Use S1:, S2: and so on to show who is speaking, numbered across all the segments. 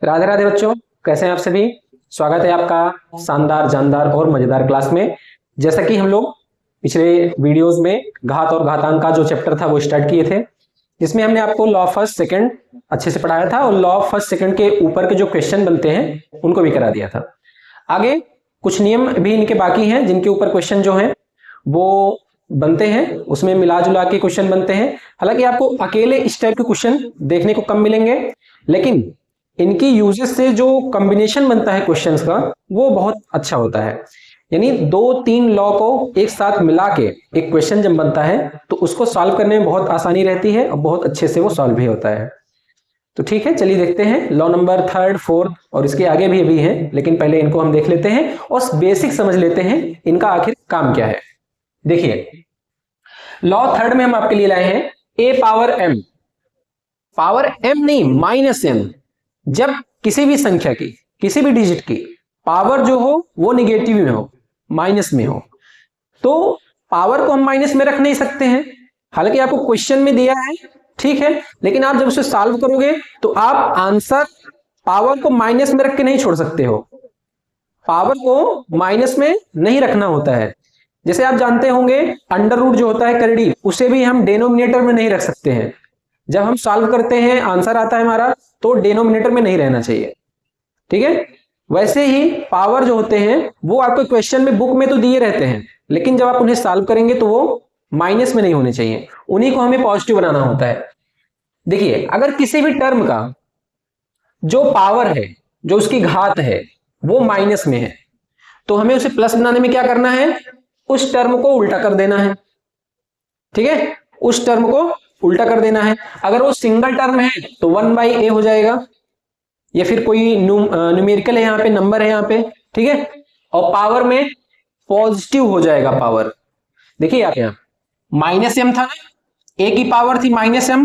S1: राधे राधे बच्चों, कैसे हैं आप सभी। स्वागत है आपका शानदार जानदार और मजेदार क्लास में। जैसा कि हम लोग पिछले वीडियोस में घात और घातांक का जो चैप्टर था वो स्टार्ट किए थे, जिसमें हमने आपको लॉ फर्स्ट सेकंड अच्छे से पढ़ाया था और लॉ फर्स्ट सेकंड के ऊपर के जो क्वेश्चन बनते हैं उनको भी करा दिया था। आगे कुछ नियम भी इनके बाकी हैं जिनके ऊपर क्वेश्चन जो है वो बनते हैं, उसमें मिला जुला के क्वेश्चन बनते हैं। हालांकि आपको अकेले इस टाइप के क्वेश्चन देखने को कम मिलेंगे, लेकिन इनकी यूजेस से जो कॉम्बिनेशन बनता है क्वेश्चंस का वो बहुत अच्छा होता है। यानी 2-3 लॉ को एक साथ मिला के एक क्वेश्चन जब बनता है तो उसको सॉल्व करने में बहुत आसानी रहती है और बहुत अच्छे से वो सॉल्व भी होता है। तो ठीक है, चलिए देखते हैं लॉ नंबर 3, 4 और इसके आगे भी अभी है, लेकिन पहले इनको हम देख लेते हैं और बेसिक समझ लेते हैं इनका आखिर काम क्या है। देखिए, लॉ 3 में हम आपके लिए लाए हैं a power m, power m नहीं माइनस m। जब किसी भी संख्या की, किसी भी डिजिट की पावर जो हो वो निगेटिव में हो, माइनस में हो, तो पावर को हम माइनस में रख नहीं सकते हैं। हालांकि आपको क्वेश्चन में दिया है, ठीक है, लेकिन आप जब उसे सॉल्व करोगे तो आप आंसर पावर को माइनस में रख के नहीं छोड़ सकते हो। पावर को माइनस में नहीं रखना होता है। जैसे आप जानते होंगे अंडर रूट जो होता है करड़ी, उसे भी हम डेनोमिनेटर में नहीं रख सकते हैं। जब हम सॉल्व करते हैं आंसर आता है हमारा तो डेनोमिनेटर में नहीं रहना चाहिए, ठीक है। वैसे ही पावर जो होते हैं वो आपको क्वेश्चन में बुक में तो दिए रहते हैं, लेकिन जब आप उन्हें सॉल्व करेंगे तो वो माइनस में नहीं होने चाहिए, उन्हीं को हमें पॉजिटिव बनाना होता है। देखिए, अगर किसी भी टर्म का जो पावर है, जो उसकी घात है वो माइनस में है, तो हमें उसे प्लस बनाने में क्या करना है, उस टर्म को उल्टा कर देना है, ठीक है, उस टर्म को उल्टा कर देना है। अगर वो सिंगल टर्म है तो 1/a हो जाएगा, या फिर कोई न्यूमेरिकल है, यहाँ पे नंबर है यहाँ पे, ठीक है, और पावर में पॉजिटिव हो जाएगा पावर। देखिए आप यहाँ माइनस m था ना, a की पावर थी माइनस m,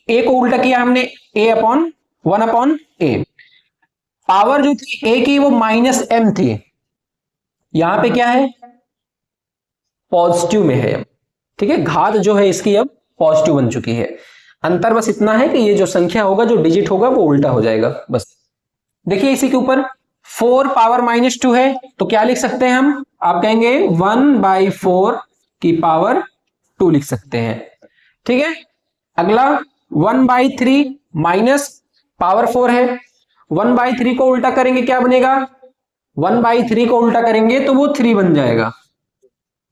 S1: a को उल्टा किया हमने a/1/a। पावर जो थी a की वो माइनस m थी, यहां पे क्या है, पॉजिटिव में है, ठीक है। घात जो है इसकी अब पॉजिटिव बन चुकी है। अंतर बस इतना है कि ये जो संख्या होगा, जो डिजिट होगा वो उल्टा हो जाएगा, बस। देखिए इसी के ऊपर 4 पावर -2 है, तो क्या लिख सकते हैं हम, आप कहेंगे 1/4 की पावर 2 लिख सकते हैं, ठीक है। अगला 1/3 माइनस पावर 4 है, 1/3 को उल्टा करेंगे क्या बनेगा, 1/3 को उल्टा करेंगे तो वो 3 बन जाएगा,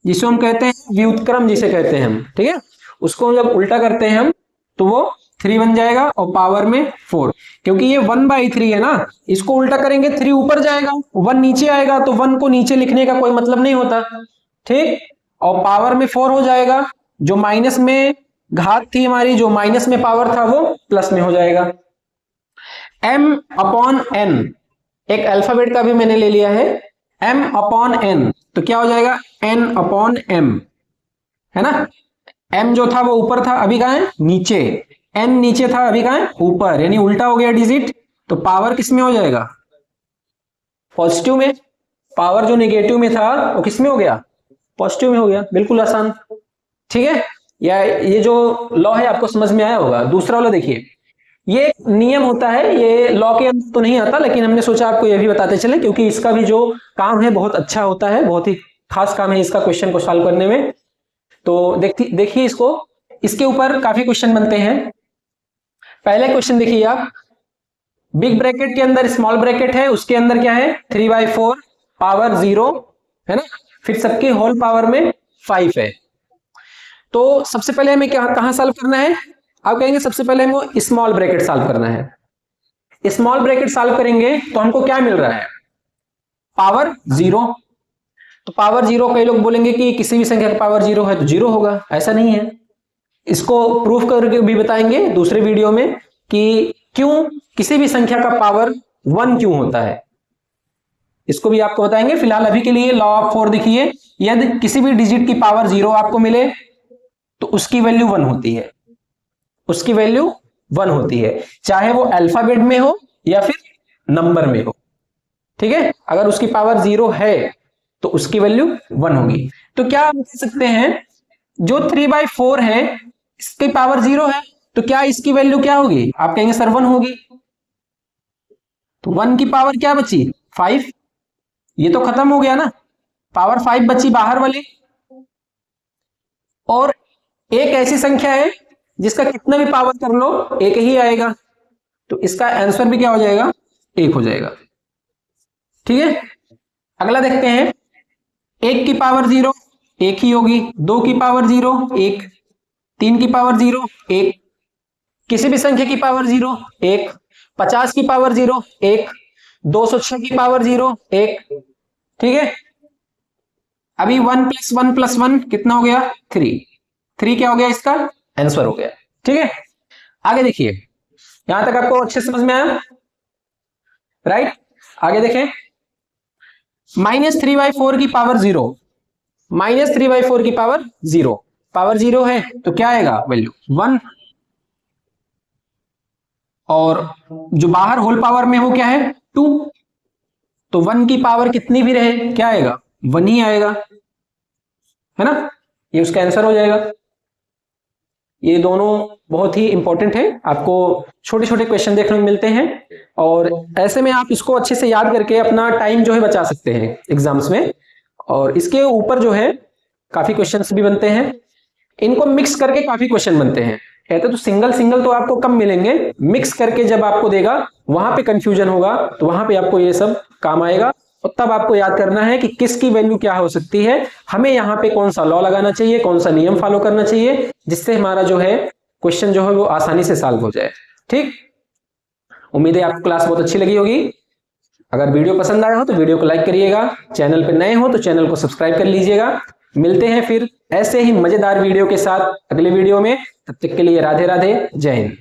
S1: जिसको हम कहते हैं व्युत्क्रम, जिसे कहते हैं हम, ठीक है। उसको जब उल्टा करते हैं हम तो वो 3 बन जाएगा और पावर में 4, क्योंकि ये 1/3 है ना, इसको उल्टा करेंगे 3 ऊपर जाएगा, 1 नीचे आएगा, तो 1 को नीचे लिखने का कोई मतलब नहीं होता, ठीक। और पावर में 4 हो जाएगा, जो माइनस में घात थी हमारी, जो माइनस में पावर था वो प्लस में हो जाएगा। m/n एक अल्फाबेट का भी मैंने ले लिया है, m/n, तो क्या हो जाएगा n/m, है ना। m जो था वो ऊपर था, अभी कहां है, नीचे। n नीचे था, अभी कहां है, ऊपर, यानी उल्टा हो गया डिजिट, तो पावर किस में हो जाएगा, पॉजिटिव में। पावर जो नेगेटिव में था वो किस में हो गया, पॉजिटिव में हो गया। बिल्कुल आसान, ठीक है। या ये जो लॉ है आपको समझ में आया होगा। दूसरा वाला देखिए, ये नियम होता है, ये लॉ के अंदर तो नहीं आता, लेकिन हमने सोचा आपको ये भी बताते चले, क्योंकि इसका भी जो काम है बहुत अच्छा होता है, बहुत ही खास काम है इसका क्वेश्चन को सॉल्व करने में। तो देखिए इसको, इसके ऊपर काफी क्वेश्चन बनते हैं। पहले क्वेश्चन देखिए आप, बिग ब्रैकेट के अंदर स्मॉल ब्रैकेट है, उसके अंदर क्या है 3/4 पावर 0 है ना, फिर सबके होल पावर में 5 है। तो सबसे पहले हमें क्या कहां सॉल्व करना है, आप कहेंगे सबसे पहले हमको स्मॉल ब्रैकेट सॉल्व करना है। स्मॉल ब्रैकेट सॉल्व करेंगे तो हमको क्या मिल रहा है, पावर 0। तो पावर 0, कई लोग बोलेंगे कि किसी भी संख्या का पावर 0 है तो 0 होगा, ऐसा नहीं है। इसको प्रूफ करके भी बताएंगे दूसरे वीडियो में कि क्यों किसी भी संख्या का पावर 1 क्यों होता है, इसको भी आपको बताएंगे। फिलहाल अभी के लिए लॉ ऑफ 4 देखिए, यदि किसी भी डिजिट की पावर 0 आपको मिले तो उसकी वैल्यू 1 होती है, उसकी वैल्यू 1 होती है, चाहे वो अल्फाबेट में हो या फिर नंबर में हो, ठीक है। अगर उसकी पावर 0 है तो उसकी वैल्यू 1 होगी। तो क्या हम कह सकते हैं, जो 3/4 है इसकी पावर 0 है, तो क्या इसकी वैल्यू क्या होगी, आप कहेंगे सर 1 होगी। तो 1 की पावर क्या बची 5, ये तो खत्म हो गया ना, पावर 5 बची बाहर वाली। और एक ऐसी संख्या है जिसका कितना भी पावर कर लो एक ही आएगा, तो इसका आंसर भी क्या हो जाएगा 1 हो जाएगा। ठीक है, अगला देखते हैं। 1 की पावर 0 1 ही होगी, 2 की पावर 0 1, 3 की पावर 0 1, किसी भी संख्या की पावर 0 1, 50 की पावर 0 1, 206 की पावर 0 1। ठीक है, अभी 1 + 1 + 1 कितना हो गया 3, 3 क्या हो गया इसका आंसर हो गया। ठीक है, आगे देखिए, यहां तक आपको अच्छे समझ में आया, राइट। आगे देखें, -3/4 की पावर 0, -3/4 की पावर 0, पावर 0 है तो क्या आएगा वैल्यू 1, और जो बाहर होल पावर में वो क्या है 2, तो 1 की पावर कितनी भी रहे क्या आएगा 1 ही आएगा, है ना, ये उसका आंसर हो जाएगा। ये दोनों बहुत ही इंपॉर्टेंट है, आपको छोटे छोटे क्वेश्चन देखने को मिलते हैं, और ऐसे में आप इसको अच्छे से याद करके अपना टाइम जो है बचा सकते हैं एग्जाम्स में। और इसके ऊपर जो है काफी क्वेश्चंस भी बनते हैं, इनको मिक्स करके काफी क्वेश्चन बनते हैं। कहते तो सिंगल सिंगल तो आपको कम मिलेंगे, मिक्स करके जब आपको देगा वहां पे कंफ्यूजन होगा, तो वहां पे आपको ये सब काम आएगा। और तब आपको याद करना है कि किसकी वैल्यू क्या हो सकती है, हमें यहाँ पे कौन सा लॉ लगाना चाहिए, कौन सा नियम फॉलो करना चाहिए, जिससे हमारा जो है क्वेश्चन जो है वो आसानी से सॉल्व हो जाए। ठीक, उम्मीद है आपको क्लास बहुत अच्छी लगी होगी। अगर वीडियो पसंद आया हो तो वीडियो को लाइक करिएगा, चैनल पर नए हो तो चैनल को सब्सक्राइब कर लीजिएगा। मिलते हैं फिर ऐसे ही मजेदार वीडियो के साथ अगले वीडियो में, तब तक के लिए राधे राधे, जय हिंद।